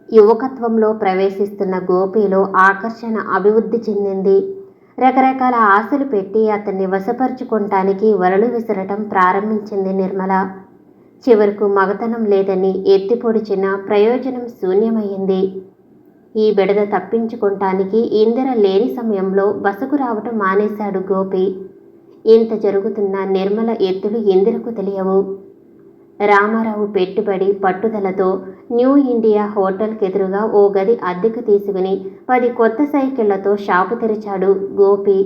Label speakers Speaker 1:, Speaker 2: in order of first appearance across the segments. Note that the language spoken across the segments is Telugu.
Speaker 1: యువకత్వంలో ప్రవేశిస్తున్న గోపిలో ఆకర్షణ అభివృద్ధి చెందింది. రకరకాల ఆశలు పెట్టి అతన్ని వశపరుచుకోవటానికి వలలు విసరటం ప్రారంభించింది నిర్మల. చివరకు మగతనం లేదని ఎత్తిపొడిచిన ప్రయోజనం శూన్యమయ్యింది. ఈ బెడద తప్పించుకోవటానికి ఇందిర లేని సమయంలో బసకు రావటం మానేశాడు గోపి. ఇంత జరుగుతున్న నిర్మల ఎత్తులు ఇందిరకు తెలియవు. రామారావు పెట్టుబడి పట్టుదలతో న్యూ ఇండియా హోటల్కి ఎదురుగా ఓ గది అద్దెకు తీసుకుని 10 కొత్త సైకిళ్లతో షాపు తెరిచాడు గోపి.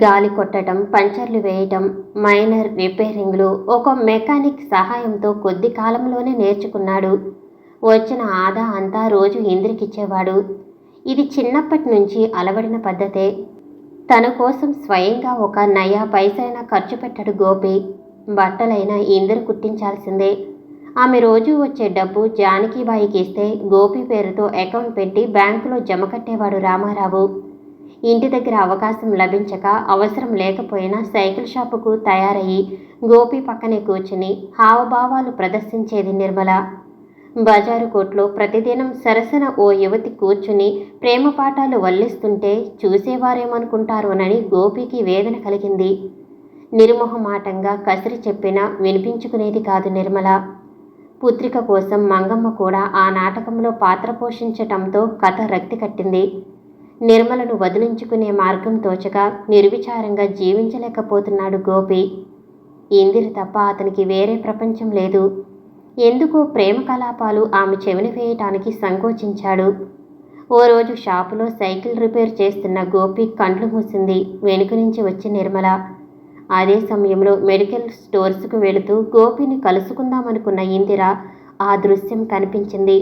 Speaker 1: గాలి కొట్టడం, పంచర్లు వేయటం, మైనర్ రిపేరింగ్లు ఒక మెకానిక్ సహాయంతో కొద్ది కాలంలోనే నేర్చుకున్నాడు. వచ్చిన ఆదా అంతా రోజు ఇంద్రికిచ్చేవాడు. ఇది చిన్నప్పటి నుంచి అలవడిన పద్ధతే. తన కోసం స్వయంగా ఒక నయా పైసైనా ఖర్చు పెట్టడు గోపి. బట్టలైనా ఇందిర కుట్టించాల్సిందే. ఆమె రోజు వచ్చే డబ్బు జానకిబాయికి ఇస్తే గోపి పేరుతో అకౌంట్ పెట్టి బ్యాంకులో జమ కట్టేవాడు రామారావు. ఇంటి దగ్గర అవకాశం లభించక అవసరం లేకపోయినా సైకిల్ షాపుకు తయారయ్యి గోపి పక్కనే కూర్చుని హావభావాలు ప్రదర్శించేది నిర్మల. బజారు కోట్లో ప్రతిదినం సరసన ఓ యువతి కూర్చుని ప్రేమ పాఠాలు వల్లిస్తుంటే చూసేవారేమనుకుంటారోనని గోపికి వేదన కలిగింది. నిర్మోహమాటంగా కసిరి చెప్పినా వినిపించుకునేది కాదు నిర్మల. పుత్రిక కోసం మంగమ్మ కూడా ఆ నాటకంలో పాత్ర పోషించటంతో కథ రక్తి కట్టింది. నిర్మలను వదిలించుకునే మార్గం తోచక నిర్విచారంగా జీవించలేకపోతున్నాడు గోపి. ఇందిర తప్ప అతనికి వేరే ప్రపంచం లేదు. ఎందుకో ప్రేమ కలాపాలు ఆమె చెవిన వేయటానికి సంకోచించాడు. ఓ రోజు షాపులో సైకిల్ రిపేర్ చేస్తున్న గోపి కండ్లు మూసింది వెనుక నుంచి వచ్చి నిర్మల. అదే సమయంలో మెడికల్ స్టోర్స్కు వెళుతూ గోపిని కలుసుకుందామనుకున్న ఇందిర ఆ దృశ్యం కనిపించింది.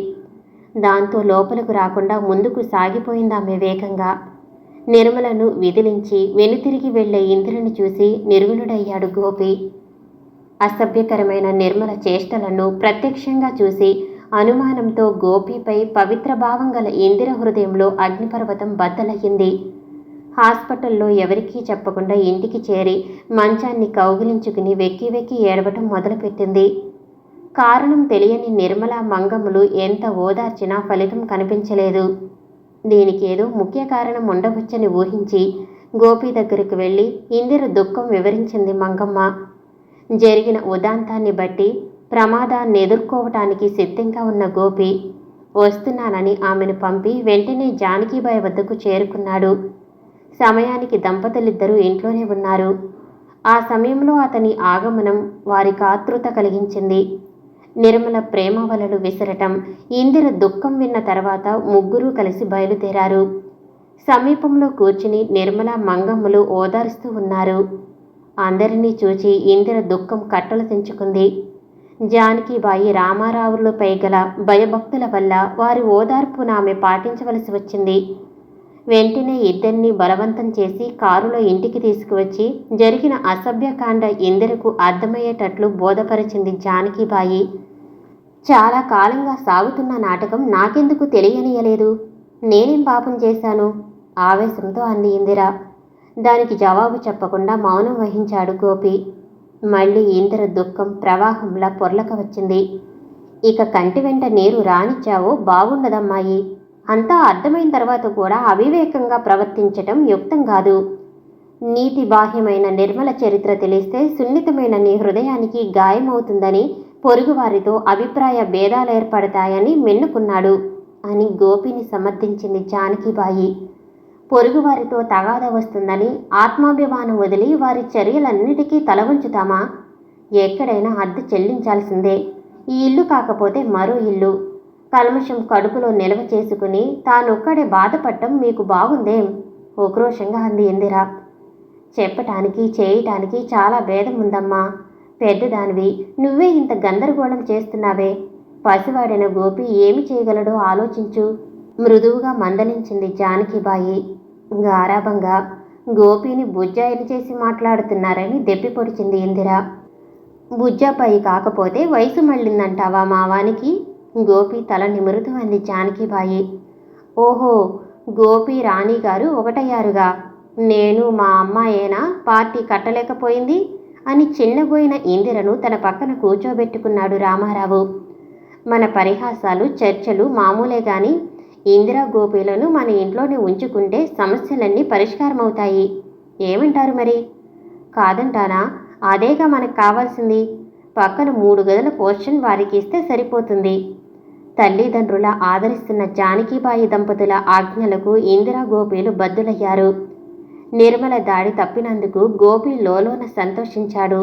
Speaker 1: దాంతో లోపలకు రాకుండా ముందుకు సాగిపోయిందామె వేగంగా. నిర్మలను విదిలించి వెనుతిరిగి వెళ్లే ఇందిరను చూసి నిర్విణుడయ్యాడు గోపి. అసభ్యకరమైన నిర్మల చేష్టలను ప్రత్యక్షంగా చూసి అనుమానంతో గోపిపై పవిత్ర భావం గల ఇందిర హృదయంలో అగ్నిపర్వతం బద్దలయ్యింది. హాస్పిటల్లో ఎవరికీ చెప్పకుండా ఇంటికి చేరి మంచాన్ని కౌగిలించుకుని వెక్కి వెక్కి ఏడవటం మొదలుపెట్టింది. కారణం తెలియని నిర్మల మంగమ్మలు ఎంత ఓదార్చినా ఫలితం కనిపించలేదు. దీనికేదో ముఖ్య కారణం ఉండవచ్చని ఊహించి గోపి దగ్గరకు వెళ్ళి ఇందిర దుఃఖం వివరించింది మంగమ్మ. జరిగిన ఉదాంతాన్ని బట్టి ప్రమాదాన్ని ఎదుర్కోవటానికి సిద్ధంగా ఉన్న గోపి వస్తున్నానని ఆమెను పంపి వెంటనే జానకిబాయి వద్దకు చేరుకున్నాడు. సమయానికి దంపతులిద్దరూ ఇంట్లోనే ఉన్నారు. ఆ సమయంలో అతని ఆగమనం వారికి ఆతృత కలిగించింది. నిర్మల ప్రేమ వలలు విసరటం, ఇందిర దుఃఖం విన్న తర్వాత ముగ్గురూ కలిసి బయలుదేరారు. సమీపంలో కూర్చుని నిర్మల మంగమ్మలు ఓదారుస్తూ ఉన్నారు. అందరినీ చూచి ఇందిర దుఃఖం కట్టలు తెంచుకుంది. జానకిబాయి రామారావులపై గల భయభక్తుల వల్ల వారి ఓదార్పును ఆమె పాటించవలసి వచ్చింది. వెంటనే ఇద్దరినీ బలవంతం చేసి కారులో ఇంటికి తీసుకువచ్చి జరిగిన అసభ్యకాండ ఇందిరకు అర్థమయ్యేటట్లు బోధపరిచింది జానకిబాయి. చాలా కాలంగా సాగుతున్న నాటకం నాకెందుకు తెలియనీయలేదు? నేనేం పాపం చేశాను? ఆవేశంతో అంది ఇందిర. దానికి జవాబు చెప్పకుండా మౌనం వహించాడు గోపి. మళ్ళీ ఇందిర దుఃఖం ప్రవాహంలా పొర్లక వచ్చింది. ఇక కంటి వెంట నీరు రానిచ్చావో బాగుండదమ్మాయి. అంతా అర్థమైన తర్వాత కూడా అవివేకంగా ప్రవర్తించటం యుక్తం కాదు. నీతి బాహ్యమైన నిర్మల చరిత్ర తెలిస్తే సున్నితమైన నీ హృదయానికి గాయమవుతుందని, పొరుగువారితో అభిప్రాయ భేదాలు ఏర్పడతాయని మెన్నుకున్నాడు అని గోపిని సమర్థించింది జానకిబాయి. పొరుగువారితో తగాద వస్తుందని ఆత్మాభిమానం వదిలి వారి చర్యలన్నిటికీ తల వంచుతామా? ఎక్కడైనా అద్దె చెల్లించాల్సిందే. ఈ ఇల్లు కాకపోతే మరో ఇల్లు. కల్మషం కడుపులో నిల్వ చేసుకుని తానొక్కడే బాధపడటం మీకు బాగుందేం? ఉక్రోషంగా అంది ఇందిర. చెప్పటానికి చేయటానికి చాలా భేదం ఉందమ్మా. పెద్దదానివి, నువ్వే ఇంత గందరగోళం చేస్తున్నావే. పసివాడైన గోపి ఏమి చేయగలడో ఆలోచించు మృదువుగా మందలించింది జానకిబాయి. గారాబంగా గోపిని బుజ్జాయిని చేసి మాట్లాడుతున్నారని దెప్పి పొడిచింది ఇందిర. బుజ్జాబాయి కాకపోతే వయసు మళ్ళిందంటావా మావానికి? గోపి తల నిమురుతూ అంది జానకిబాయి. ఓహో, గోపి రాణిగారు ఒకటయ్యారుగా. నేను మా అమ్మాయేనా పార్టీ కట్టలేకపోయింది అని చిన్నబోయిన ఇందిరను తన పక్కన కూర్చోబెట్టుకున్నాడు రామారావు. మన పరిహాసాలు చర్చలు మామూలే గాని ఇందిరా గోపీలను మన ఇంట్లోనే ఉంచుకుంటే సమస్యలన్నీ పరిష్కారమవుతాయి. ఏమంటారు మరి? కాదంటానా? అదేగా మనకు కావాల్సింది. పక్కన 3 గదుల పోర్షన్ వారికి ఇస్తే సరిపోతుంది. తల్లిదండ్రుల ఆదరిస్తున్న జానకీబాయి దంపతుల ఆజ్ఞలకు ఇందిరా గోపీలు బద్దులయ్యారు. నిర్మల దాడి తప్పినందుకు గోపి లోలోన సంతోషించాడు.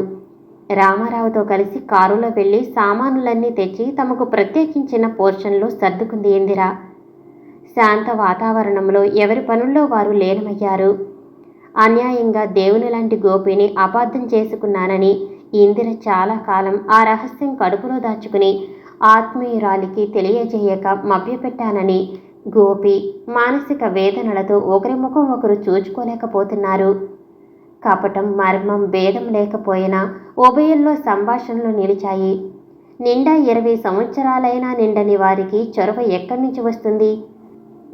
Speaker 1: రామారావుతో కలిసి కారులో వెళ్లి సామానులన్నీ తెచ్చి తమకు ప్రత్యేకించిన పోర్షన్లో సర్దుకుంది ఇందిర. శాంత వాతావరణంలో ఎవరి పనుల్లో వారు లీనమయ్యారు. అన్యాయంగా దేవుని లాంటి గోపిని అపార్థం చేసుకున్నానని ఇందిర చాలా కాలం ఆ రహస్యం కడుపులో దాచుకుని ఆత్మీయురాలికి తెలియజేయక మభ్యపెట్టానని గోపి మానసిక వేదనలతో ఒకరి ముఖం ఒకరు చూచుకోలేకపోతున్నారు. కపటం మర్మం భేదం లేకపోయినా ఉభయంలో సంభాషణలు నిలిచాయి. నిండా 20 సంవత్సరాలైనా నిండని వారికి చొరవ ఎక్కడి నుంచి వస్తుంది?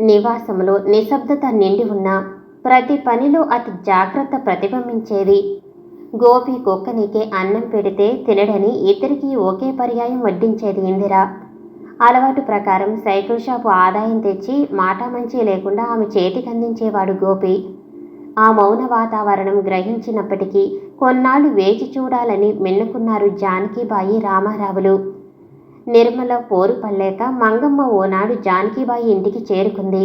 Speaker 1: నివాసంలో నిశ్శబ్దత నిండి ఉన్న ప్రతి పనిలో అతి జాగ్రత్త ప్రతిబింబించేది. గోపి కుక్కనికే అన్నం పెడితే తినడని ఇద్దరికీ ఒకే పర్యాయం వడ్డించేది ఇందిర. అలవాటు ప్రకారం సైకిల్ షాపు ఆదాయం తెచ్చి మాటామంచి లేకుండా ఆమె చేతికి అందించేవాడు గోపి. ఆ మౌన వాతావరణం గ్రహించినప్పటికీ కొన్నాళ్ళు వేచి చూడాలని మెన్నుకున్నారు జానకీబాయి రామారావులు. నిర్మల పోరు పడలేక మంగమ్మ ఓనాడు జానకీబాయి ఇంటికి చేరుకుంది.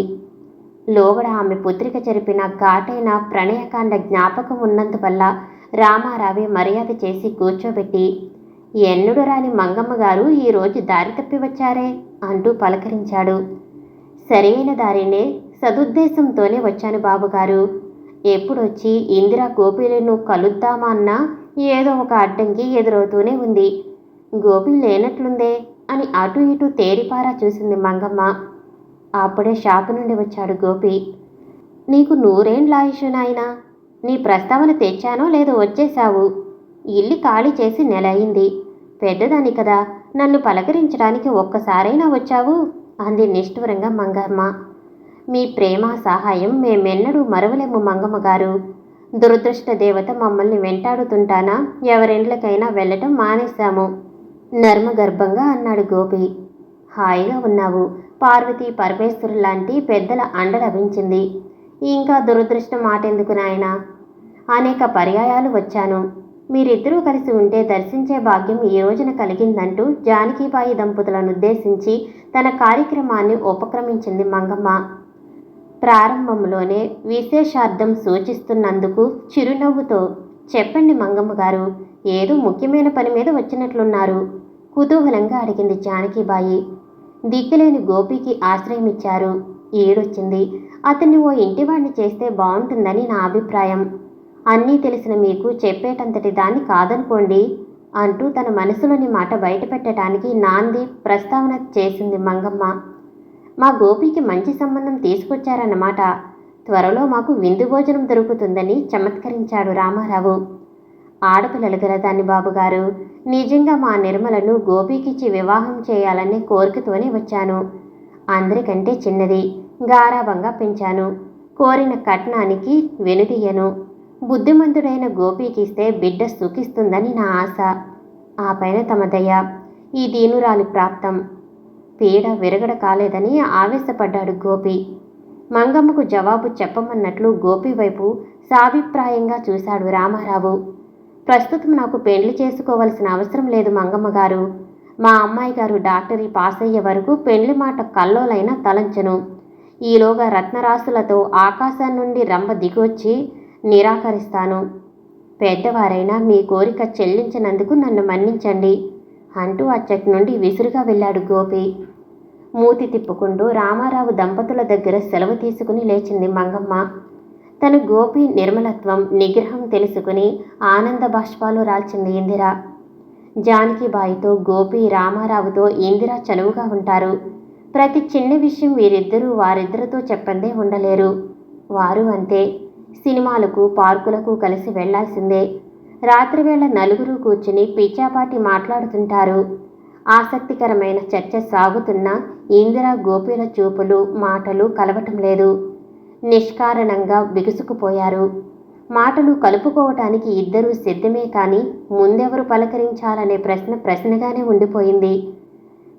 Speaker 1: లోగడ ఆమె పుత్రిక జరిపిన ఘాటైన ప్రణయకాండ జ్ఞాపకం ఉన్నందువల్ల రామారావే మర్యాద చేసి కూర్చోబెట్టి, ఎన్నుడు రాని మంగమ్మ గారు ఈరోజు దారి తప్పి వచ్చారే అంటూ పలకరించాడు. సరైన దారినే, సదుద్దేశంతోనే వచ్చాను బాబుగారు. ఎప్పుడొచ్చి ఇందిరా గోపీలను కలుద్దామా అన్నా ఏదో ఒక అడ్డంకి ఎదురవుతూనే ఉంది. గోపి లేనట్లుందే అని అటు ఇటు తేరిపారా చూసింది మంగమ్మ. అప్పుడే షాపు నుండి వచ్చాడు గోపి. నీకు 100 ఆయుషు నాయనా. నీ ప్రస్తావన తెచ్చానో లేదో వచ్చేశావు. ఇల్లు ఖాళీ చేసి నెల అయింది. పెద్దదాని కదా, నన్ను పలకరించడానికి ఒక్కసారైనా వచ్చావు అంది నిష్ఠురంగా మంగమ్మ. మీ ప్రేమ సహాయం మేమెన్నడూ మరవలేము మంగమ్మ గారు. దురదృష్ట దేవత మమ్మల్ని వెంటాడుతుంటానా ఎవరిండ్లకైనా వెళ్ళటం మానేశాము నర్మగర్భంగా అన్నాడు గోపి. హాయిగా ఉన్నావు. పార్వతీ పరమేశ్వరు లాంటి పెద్దల అండ లభించింది. ఇంకా దురదృష్టం మాటెందుకు నాయనా? అనేక పర్యాయాలు వచ్చాను. మీరిద్దరూ కలిసి ఉంటే దర్శించే భాగ్యం ఈ రోజున కలిగిందంటూ జానకీబాయి దంపతులను ఉద్దేశించి తన కార్యక్రమాన్ని ఉపక్రమించింది మంగమ్మ. ప్రారంభంలోనే విశేషార్థం సూచిస్తున్నందుకు చిరునవ్వుతో, చెప్పండి మంగమ్మ గారు, ఏదో ముఖ్యమైన పని మీద వచ్చినట్లున్నారు కుతూహలంగా అడిగింది జానకీబాయి. దిక్కులేని గోపికి ఆశ్రయమిచ్చారు. ఏడొచ్చింది. అతన్ని ఓ ఇంటివాణ్ణి చేస్తే బాగుంటుందని నా అభిప్రాయం. అన్నీ తెలిసిన మీకు చెప్పేటంతటి దాన్ని కాదనుకోండి అంటూ తన మనసులోని మాట బయటపెట్టడానికి నాంది ప్రస్తావన చేసింది మంగమ్మ. మా గోపికి మంచి సంబంధం తీసుకొచ్చారన్నమాట. త్వరలో మాకు విందు భోజనం దొరుకుతుందని చమత్కరించాడు రామారావు. ఆడపిల్లలు గల దాన్ని బాబుగారు, నిజంగా మా నిర్మలను గోపికిచ్చి వివాహం చేయాలనే కోరికతోనే వచ్చాను. అందరికంటే చిన్నది, గారాబంగా పెంచాను. కోరిన కట్నానికి వెనుదీయను. బుద్ధిమంతుడైన గోపికిస్తే బిడ్డ సుఖిస్తుందని నా ఆశ. ఆ పైన తమ దయ. ఈ దీనురాలి ప్రాప్తం. పీడ విరగడ కాలేదని ఆవేశపడ్డాడు గోపి. మంగమ్మకు జవాబు చెప్పమన్నట్లు గోపి వైపు సాభిప్రాయంగా చూశాడు రామారావు. ప్రస్తుతం నాకు పెళ్లి చేసుకోవలసిన అవసరం లేదు మంగమ్మ గారు. మా అమ్మాయి గారు డాక్టరీ పాస్ అయ్యే వరకు పెళ్లి మాట కల్లోలైనా తలంచను. ఈలోగా రత్నరాశులతో ఆకాశం నుండి రంభ దిగొచ్చి నిరాకరిస్తాను. పెద్దవారైనా మీ కోరిక చెల్లించినందుకు నన్ను మన్నించండి అంటూ అచ్చటి నుండి విసురుగా వెళ్ళాడు గోపి. మూతి తిప్పుకుంటూ రామారావు దంపతుల దగ్గర సెలవు తీసుకుని లేచింది మంగమ్మ. తన గోపి నిర్మలత్వం నిగ్రహం తెలుసుకుని ఆనంద బాష్పాలు రాల్చింది ఇందిర. జానకీబాయితో గోపి రామారావుతో ఇందిర చనువుగా ఉంటారు. ప్రతి చిన్న విషయం వీరిద్దరూ వారిద్దరితో చెప్పందే ఉండలేరు. వారు అంతే. సినిమాలకు పార్కులకు కలిసి వెళ్లాల్సిందే. రాత్రివేళ నలుగురు కూర్చుని పిచ్చాపాటి మాట్లాడుతుంటారు. ఆసక్తికరమైన చర్చ సాగుతున్నా ఇందిర గోపీల చూపులు మాటలు కలవటం లేదు. నిష్కారణంగా బిగుసుకుపోయారు. మాటలు కలుపుకోవటానికి ఇద్దరూ సిద్ధమే కానీ ముందెవరు పలకరించాలనే ప్రశ్న ప్రశ్నగానే ఉండిపోయింది.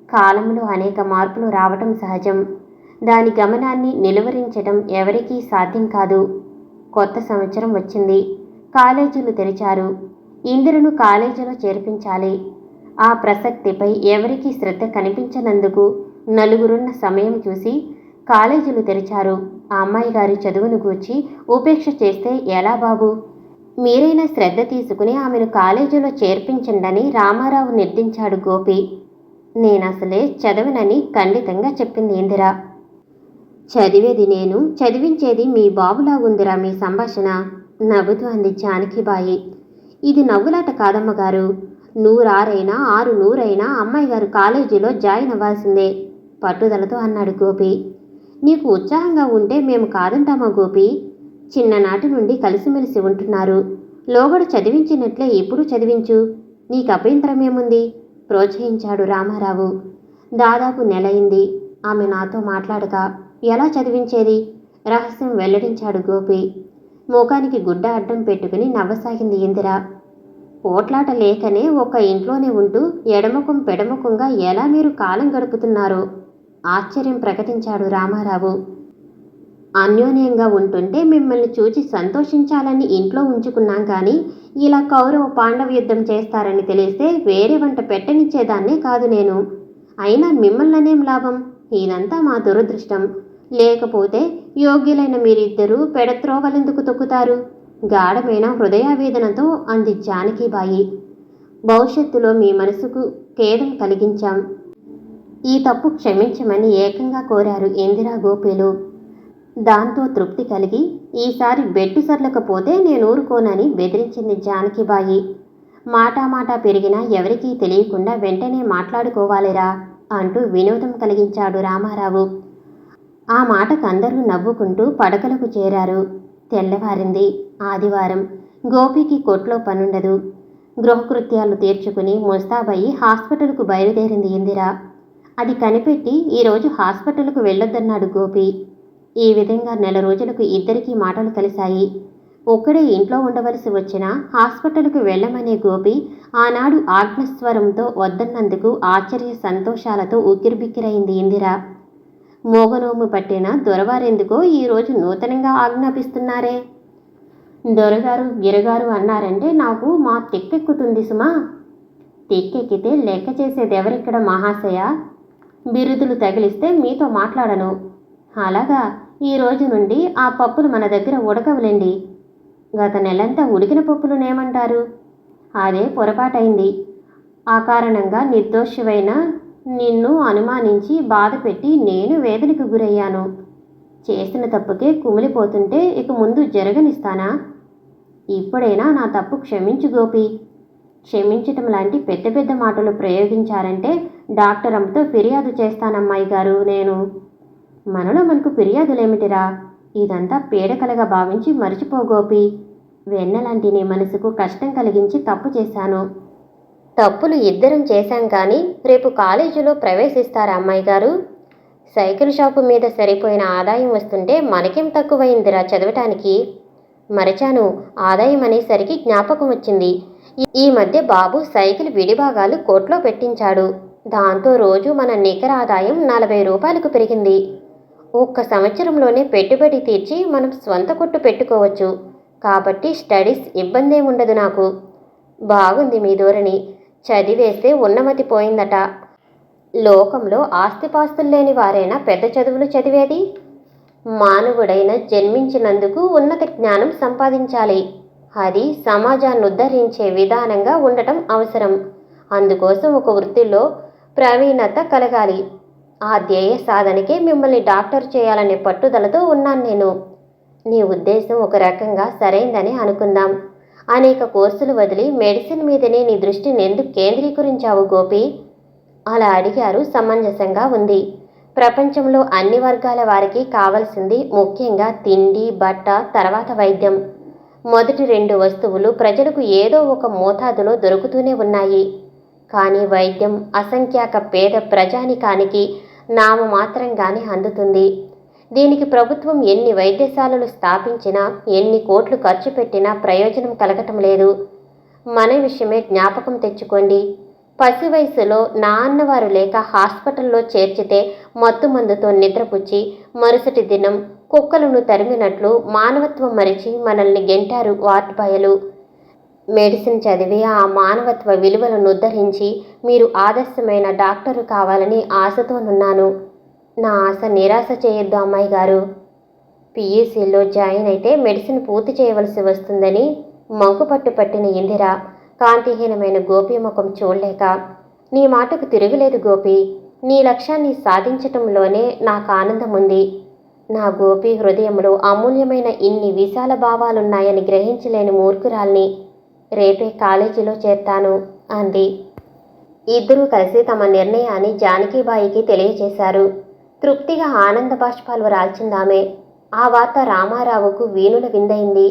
Speaker 1: కాలంలో అనేక మార్పులు రావటం సహజం. దాని గమనాన్ని నిలువరించడం ఎవరికీ సాధ్యం కాదు. కొత్త సంవత్సరం వచ్చింది. కాలేజీలు తెరిచారు. ఇందిరను కాలేజీలో చేర్పించాలి. ఆ ప్రసక్తిపై ఎవరికీ శ్రద్ధ కనిపించనందుకు నలుగురున్న సమయం చూసి కాలేజీలు తెరిచారు. ఆ అమ్మాయి గారి చదువును గూర్చి ఉపేక్ష చేస్తే ఎలా బాబు? మీరైనా శ్రద్ధ తీసుకుని ఆమెను కాలేజీలో చేర్పించండని రామారావు నిర్దించాడు గోపి. నేనసలే చదవనని ఖండితంగా చెప్పింది ఇందిర. చదివేది నేను, చదివించేది మీ బాబులాగుందిరా మీ సంభాషణ, నవ్వుతూ అంది జానకిబాయి. ఇది నవ్వులాట కాదమ్మగారు. 100 600 అమ్మాయి గారు కాలేజీలో జాయిన్ అవ్వాల్సిందే, పట్టుదలతో అన్నాడు గోపి. నీకు ఉత్సాహంగా ఉంటే మేము కాదంటామా గోపి? చిన్ననాటి నుండి కలిసిమెలిసి ఉంటున్నారు. లోగడ చదివించినట్లే ఇప్పుడు చదివించు, నీకు అభ్యంతరమేముంది? ప్రోత్సహించాడు రామారావు. దాదాపు నెలయింది ఆమె నాతో మాట్లాడక. ఎలా చదివించేది? రహస్యం వెల్లడించాడు గోపి. మోకానికి గుడ్డ అడ్డం పెట్టుకుని నవ్వసాగింది ఇందిర. పోట్లాట లేకనే ఒక ఇంట్లోనే ఉంటూ ఎడముఖం పెడముఖంగా ఎలా మీరు కాలం గడుపుతున్నారో ఆశ్చర్యం ప్రకటించాడు రామారావు. అన్యోన్యంగా ఉంటుంటే మిమ్మల్ని చూచి సంతోషించాలని ఇంట్లో ఉంచుకున్నాం కానీ ఇలా కౌరవ పాండవ యుద్ధం చేస్తారని తెలిస్తే వేరే వంట పెట్టనిచ్చేదాన్నే కాదు నేను. అయినా మిమ్మల్ననేం లాభం? ఇదంతా మా దురదృష్టం. లేకపోతే యోగ్యులైన మీరిద్దరూ పెడత్రోవలెందుకు తొక్కుతారు? గాఢమైన హృదయావేదనతో అంది జానకిబాయి. భవిష్యత్తులో మీ మనసుకు ఖేదం కలిగించాం. ఈ తప్పు క్షమించమని ఏకంగా కోరారు ఇందిరా గోపీలు. దాంతో తృప్తి కలిగి ఈసారి బెట్టు సర్లకపోతే నేను ఊరుకోనని బెదిరించింది జానకిబాయి. మాటా పెరిగినా ఎవరికీ తెలియకుండా వెంటనే మాట్లాడుకోవాలిరా అంటూ వినోదం కలిగించాడు రామారావు. ఆ మాటకందరూ నవ్వుకుంటూ పడకలకు చేరారు. తెల్లవారింది. ఆదివారం. గోపికి కొట్లో పనుండదు. గృహకృత్యాలు తీర్చుకుని ముస్తాబయ్యి హాస్పిటల్కు బయలుదేరింది ఇందిర. అది కనిపెట్టి ఈరోజు హాస్పిటల్కు వెళ్ళొద్దన్నాడు గోపి. ఈ విధంగా నెల రోజులకు ఇద్దరికీ మాటలు కలిశాయి. ఒక్కడే ఇంట్లో ఉండవలసి వచ్చినా హాస్పిటల్కు వెళ్ళమనే గోపి ఆనాడు ఆజ్ఞస్వరంతో వద్దన్నందుకు ఆశ్చర్య సంతోషాలతో ఉక్కిరిబిక్కిరైంది ఇందిర. మోగనోము పట్టిన దొరవారెందుకో ఈరోజు నూతనంగా ఆజ్ఞాపిస్తున్నారే? దొరగారు గిరగారు అన్నారంటే నాకు మా తిక్కెక్కుతుంది సుమా. తిక్కెక్కితే లెక్క చేసేదెవరిక్కడ మహాశయ? బిరుదులు తగిలిస్తే మీతో మాట్లాడను. అలాగా, ఈ రోజు నుండి ఆ పప్పులు మన దగ్గర ఉడకవులేండి. గత నెలంతా ఉడికిన పప్పులునేమంటారు? అదే పొరపాటైంది. ఆ కారణంగా నిర్దోషివైన నిన్ను అనుమానించి బాధపెట్టి నేను వేదనకు గురయ్యాను. చేసిన తప్పుకే కుమిలిపోతుంటే ఇక ముందు జరగనిస్తానా? ఇప్పుడైనా నా తప్పు క్షమించు గోపి. క్షమించటం లాంటి పెద్ద పెద్ద మాటలు ప్రయోగించారంటే డాక్టర్ అమ్మతో ఫిర్యాదు చేస్తానమ్మాయి గారు నేను. మనలో మనకు ఫిర్యాదులేమిటిరా? ఇదంతా పీడకలగా భావించి మర్చిపో గోపి. వెన్నలాంటి నీ మనసుకు కష్టం కలిగించి తప్పు చేశాను. తప్పులు ఇద్దరం చేశాం కానీ రేపు కాలేజీలో ప్రవేశిస్తారా అమ్మాయి గారు? సైకిల్ షాపు మీద సరిపోయిన ఆదాయం వస్తుంటే మనకేం తక్కువైందిరా చదవటానికి? మరచాను, ఆదాయం అనేసరికి జ్ఞాపకం వచ్చింది. ఈ మధ్య బాబు సైకిల్ విడిభాగాలు కోట్లో పెట్టించాడు. దాంతో రోజు మన నికర ఆదాయం 40 రూపాయలకు పెరిగింది. ఒక్క సంవత్సరంలోనే పెట్టుబడి తీర్చి మనం స్వంత కొట్టు పెట్టుకోవచ్చు. కాబట్టి స్టడీస్ ఇబ్బందే ఉండదు నాకు. బాగుంది మీ ధోరణి. చదివేస్తే ఉన్నమతి పోయిందట. లోకంలో ఆస్తిపాస్తులు లేని వారైనా పెద్ద చదువులు చదివేది? మానవుడైన జన్మించినందుకు ఉన్నత జ్ఞానం సంపాదించాలి. అది సమాజాన్ని ఉద్ధరించే విధానంగా ఉండటం అవసరం. అందుకోసం ఒక వృత్తిలో ప్రవీణత కలగాలి. ఆ ధ్యేయ సాధనకే మిమ్మల్ని డాక్టర్ చేయాలనే పట్టుదలతో ఉన్నాను నేను. నీ ఉద్దేశం ఒక రకంగా సరైందని అనుకుందాం. అనేక కోర్సులు వదిలి మెడిసిన్ మీదనే నీ దృష్టిని ఎందుకు కేంద్రీకరించావు గోపి? అలా అడిగారు సమంజసంగా ఉంది. ప్రపంచంలో అన్ని వర్గాల వారికి కావాల్సింది ముఖ్యంగా తిండి, బట్ట, తర్వాత వైద్యం. మొదటి 2 వస్తువులు ప్రజలకు ఏదో ఒక మోతాదులో దొరుకుతూనే ఉన్నాయి. కానీ వైద్యం అసంఖ్యాక పేద ప్రజానికానికి నామమాత్రంగానే అందుతుంది. దీనికి ప్రభుత్వం ఎన్ని వైద్యశాలలు స్థాపించినా, ఎన్ని కోట్లు ఖర్చు పెట్టినా ప్రయోజనం కలగటం లేదు. మన విషయమే జ్ఞాపకం తెచ్చుకోండి. పసి వయసులో నా అన్నవారు లేక హాస్పిటల్లో చేర్చితే మత్తుమందుతో నిద్రపుచ్చి మరుసటి దినం కుక్కలను తరిమినట్లు మానవత్వం మరిచి మనల్ని గెంటారు వార్డుబాయలు. మెడిసిన్ చదివి ఆ మానవత్వ విలువలను ఉద్ధరించి మీరు ఆదర్శమైన డాక్టరు కావాలని ఆశతోనున్నాను. నా ఆశ నిరాశ చేయొద్దు అమ్మాయి గారు. పియూసీలో జాయిన్ అయితే మెడిసిన్ పూర్తి చేయవలసి వస్తుందని మంకుపట్టు పట్టిన ఇందిర కాంతిహీనమైన గోపి ముఖం చూడలేక, నీ మాటకు తిరుగులేదు గోపి. నీ లక్ష్యాన్ని సాధించటంలోనే నాకు ఆనందం ఉంది. నా గోపి హృదయంలో అమూల్యమైన ఇన్ని విశాల భావాలున్నాయని గ్రహించలేని మూర్ఖురాల్ని. రేపే కాలేజీలో చేర్తాను అంది. ఇద్దరూ కలిసి తమ నిర్ణయాన్ని జానకీబాయికి తెలియచేశారు. తృప్తిగా ఆనంద బాష్పాలు రాల్చిందామె. ఆ వార్త రామారావుకు వీణుల విందైంది.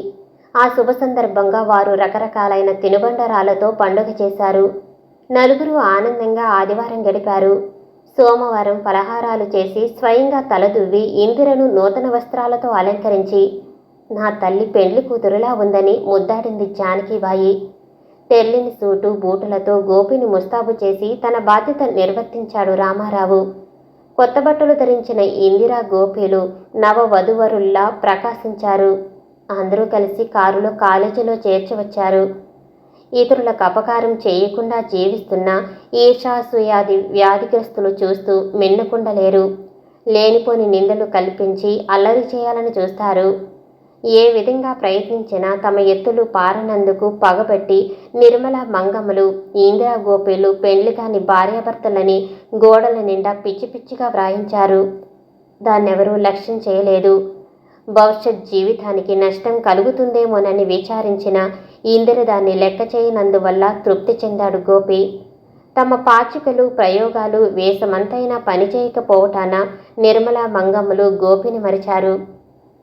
Speaker 1: ఆ శుభ సందర్భంగా వారు రకరకాలైన తినుబండరాలతో పండుగ చేశారు. నలుగురు ఆనందంగా ఆదివారం గడిపారు. సోమవారం పలహారాలు చేసి స్వయంగా తలదువ్వి ఇందిరను నూతన వస్త్రాలతో అలంకరించి, నా తల్లి పెండ్లి కూతురులా ఉందని ముద్దాడింది జానకీబాయి. తెల్లిని సూటు బూటులతో గోపిని ముస్తాబు చేసి తన బాధ్యత నిర్వర్తించాడు రామారావు. కొత్త బట్టలు ధరించిన ఇందిరా గోపీలు నవవధువరుల్లా ప్రకాశించారు. అందరూ కలిసి కారులో కాలేజీలో చేర్చవచ్చారు. ఇతరులకు అపకారం చేయకుండా జీవిస్తున్న ఈర్షాసూయాది వ్యాధిగ్రస్తులు చూస్తూ మిన్నకుండలేరు. లేనిపోని నిందలు కల్పించి అల్లరి చేయాలని చూస్తారు. ఏ విధంగా ప్రయత్నించినా తమ ఎత్తులు పారనందుకు పగబట్టి నిర్మల మంగమ్మలు ఇందిరా గోపీలు పెండ్లి కాని భార్యాభర్తలని గోడల నిండా పిచ్చి పిచ్చిగా వ్రాయించారు. దాన్నెవరూ లక్ష్యం చేయలేదు. భవిష్యత్ జీవితానికి నష్టం కలుగుతుందేమోనని విచారించిన ఇందిర దాన్ని లెక్క చేయనందువల్ల తృప్తి చెందాడు గోపి. తమ పాచికలు ప్రయోగాలు వేసమంతైనా పనిచేయకపోవటాన నిర్మల మంగమ్మలు గోపిని మరిచారు.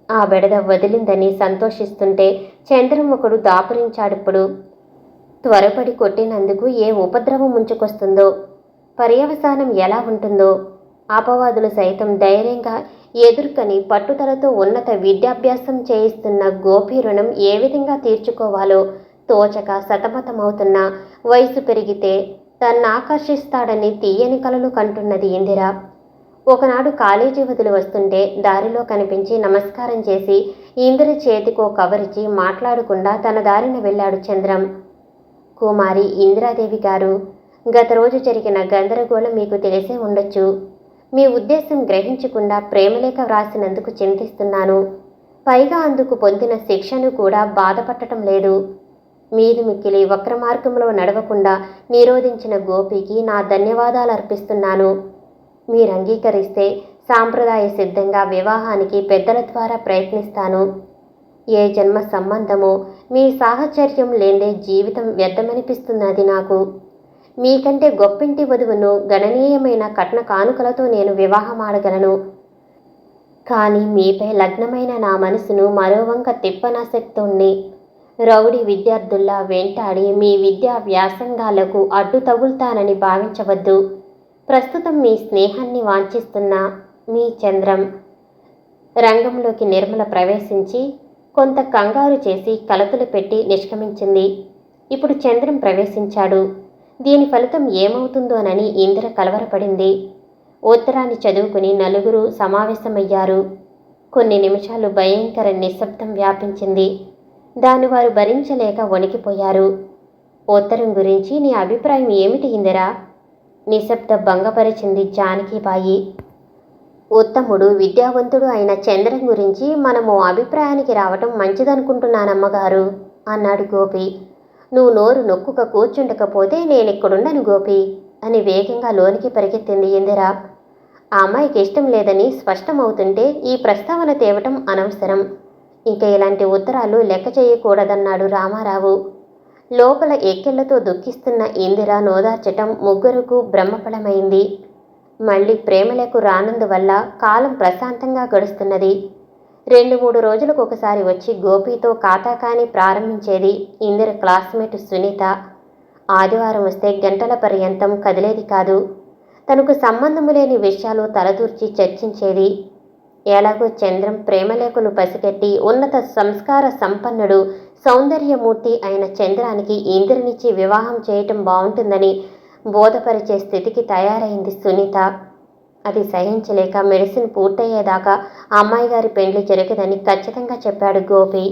Speaker 1: ఆ బెడద వదిలిందని సంతోషిస్తుంటే చంద్రముఖుడు దాపురించాడిప్పుడు. త్వరపడి కొట్టినందుకు ఏ ఉపద్రవం ముంచుకొస్తుందో, పర్యవసానం ఎలా ఉంటుందో. అపవాదులు సైతం ధైర్యంగా ఎదుర్కొని పట్టుదలతో ఉన్నత విద్యాభ్యాసం చేయిస్తున్న గోపి రుణం ఏ విధంగా తీర్చుకోవాలో తోచక సతమతమవుతున్న వయసు పెరిగితే తన్నాకర్షిస్తాడని తీయని కలలు కంటున్నది ఇందిర. ఒకనాడు కాలేజీ వదిలి వస్తుంటే దారిలో కనిపించి నమస్కారం చేసి ఇందిర చేతికో కవరిచి మాట్లాడకుండా తన దారిన వెళ్ళాడు చంద్రం. కుమారి ఇందిరాదేవి గారు, గత రోజు జరిగిన గందరగోళం మీకు తెలిసే ఉండొచ్చు. మీ ఉద్దేశం గ్రహించకుండా ప్రేమలేఖ వ్రాసినందుకు చింతిస్తున్నాను. పైగా అందుకు పొందిన శిక్షను కూడా బాధపడటం లేదు. మీది మిక్కిలి వక్ర మార్గంలో నడవకుండా నిరోధించిన గోపికి నా ధన్యవాదాలు అర్పిస్తున్నాను. మీరు అంగీకరిస్తే సాంప్రదాయ సిద్ధంగా వివాహానికి పెద్దల ద్వారా ప్రయత్నిస్తాను. ఏ జన్మ సంబంధమో మీ సాహచర్యం లేదే జీవితం వ్యర్థమనిపిస్తున్నది నాకు. మీకంటే గొప్పింటి వధువును గణనీయమైన కట్న కానుకలతో నేను వివాహమాడగలను. కానీ మీపై లగ్నమైన నా మనసును మరోవంక తిప్పనాసక్తుణ్ణి. రౌడీ విద్యార్థుల్లా వెంటాడి మీ విద్యా వ్యాసంగాలకు అడ్డు తగులుతానని భావించవద్దు. ప్రస్తుతం మీ స్నేహాన్ని వాంఛిస్తున్న మీ చంద్రం. రంగంలోకి నిర్మల ప్రవేశించి కొంత కంగారు చేసి కలతులు పెట్టి నిష్క్రమించింది. ఇప్పుడు చంద్రం ప్రవేశించాడు. దీని ఫలితం ఏమవుతుందోనని ఇందిర కలవరపడింది. ఉత్తరాన్ని చదువుకుని నలుగురు సమావేశమయ్యారు. కొన్ని నిమిషాలు భయంకర నిశ్శబ్దం వ్యాపించింది. దాన్ని వారు భరించలేక వణికిపోయారు. ఉత్తరం గురించి నీ అభిప్రాయం ఏమిటి ఇందిరా? నిశ్శబ్ద భంగపరిచింది జానకీబాయి. ఉత్తముడు విద్యావంతుడు అయిన చంద్రం గురించి మనము అభిప్రాయానికి రావటం మంచిదనుకుంటున్నానమ్మగారు అన్నాడు గోపి. నువ్వు నోరు నొక్కుక కూర్చుండకపోతే నేనిక్కడుండను గోపి అని వేగంగా లోనికి పరిగెత్తింది ఇందిర. ఆ అమ్మాయికి ఇష్టం లేదని స్పష్టమవుతుంటే ఈ ప్రస్తావన తేవటం అనవసరం. ఇంకా ఇలాంటి ఉత్తరాలు లెక్క చేయకూడదన్నాడు రామారావు. లోపల ఎక్కెళ్లతో దుఃఖిస్తున్న ఇందిర నోదార్చటం ముగ్గురకు బ్రహ్మఫలమైంది. మళ్ళీ ప్రేమలకు రానందువల్ల కాలం ప్రశాంతంగా గడుస్తున్నది. 2-3 రోజులకు ఒకసారి వచ్చి గోపితో కాతాకాని ప్రారంభించేది ఇందిర క్లాస్మేట్ సునీత. ఆదివారం వస్తే గంటల పర్యంతం కదిలేది కాదు. తనకు సంబంధము లేని విషయాలు తలదూర్చి చర్చించేది. ఎలాగో చంద్రం ప్రేమలేఖలు పసిగట్టి ఉన్నత సంస్కార సంపన్నుడు సౌందర్యమూర్తి అయిన చంద్రానికి ఇందిరనిచ్చి వివాహం చేయటం బాగుంటుందని బోధపరిచే స్థితికి తయారైంది సునీత. అది సహించలేక మెడిసిన్ పూర్తయ్యేదాకా అమ్మాయి గారి పెండ్లి జరగదని ఖచ్చితంగా చెప్పాడు గోపి.